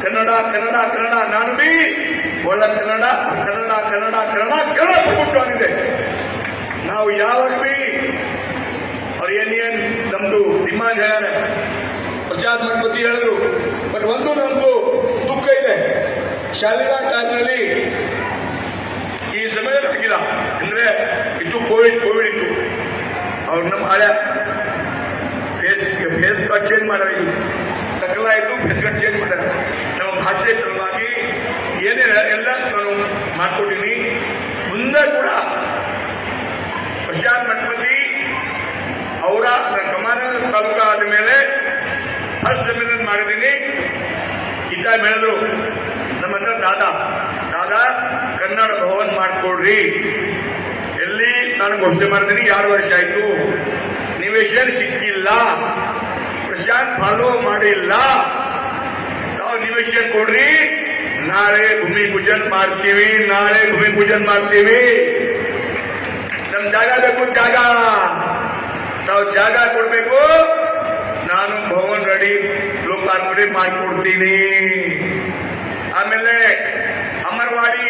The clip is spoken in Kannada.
ಕನ್ನಡ ಕನ್ನಡ ಕನ್ನಡ ನಾನು ಬಿ ಒಳ್ಳೆ ಕನ್ನಡ ಕನ್ನಡ ಕನ್ನಡ ಕನ್ನಡ ಕನ್ನಡ ಪ್ರಮುಖವಾಗಿದೆ. ನಾವು ಯಾವಾಗ ಬಿ ಅವ್ರು ಏನ್ ನಮ್ದು ಡಿಮಾಂಡ್ ಹೇಳ್ಯಾರ, ಪ್ರಶಾಂತ್ ಮಠಪತಿ ಹೇಳಿದ್ರು. ಬಟ್ ಒಂದು ನಮ್ದು ದುಃಖ ಇದೆ, ಶಾಲೆಗಳ ಕಾಲದಲ್ಲಿ ಈ ಸಮಯದಲ್ಲಿ ಆಗಿಲ್ಲ. ಅಂದ್ರೆ ಇದು ಕೋವಿಡ್ ಇತ್ತು. ಅವ್ರು ನಮ್ಮ ಹಳೆ ಫೇಸ್ ಕಟ್ ಚೇಂಜ್ ಮಾಡ್ಯಾರ, ತಕಲ ಆಯ್ತು, ಫೇಸ್ ಕಟ್ ಚೇಂಜ್ ಮಾಡ್ಯಾರ. ನಮ್ಮ ಭಾಷೆ ಸಲುವಾಗಿ ಏನೇ ಎಲ್ಲ ನಾನು ಮಾಡ್ಕೊಟ್ಟಿನಿ. ಮುಂದೆ ಕೂಡ ಪ್ರಶಾಂತ್ ಮಠಪತಿ ಅವರ ಕಮಾನ ತಾಲೂಕಾ ಆದ ಮೇಲೆ ಫಸ್ಟ್ ಸಮ್ಮೇಳನ ಮಾಡಿದ್ದೀನಿ. ಇದ್ದ ಹೇಳಿದ್ರು ನಮ್ಮ ಹತ್ರ ದಾದಾ ಕನ್ನಡ ಭವನ್ ಮಾಡ್ಕೊಡ್ರಿ. ಎಲ್ಲಿ ನಾನು ಘೋಷಣೆ ಮಾಡಿದ್ದೀನಿ, 2 ವರ್ಷ ಆಯ್ತು, ನಿವೇಶನ ಸಿಕ್ಕಿಲ್ಲ, ಪ್ರಶಾಂತ್ ಫಾಲೋ ಮಾಡಿಲ್ಲ. ನಾವು ನಿವೇಶನ ಕೊಡ್ರಿ, ನಾಳೆ ಭೂಮಿ ಪೂಜನ್ ಮಾಡ್ತೀವಿ. ನಮ್ ಜಾಗ ಬೇಕು, ನಾವು ಜಾಗ ಕೊಡ್ಬೇಕು. ನಾನು ಭವನ್ ರೆಡಿ ಲೋಕಾರ್ಪಣೆ ಮಾಡಿಕೊಡ್ತೀನಿ. ಆಮೇಲೆ ಅಮರವಾಡಿ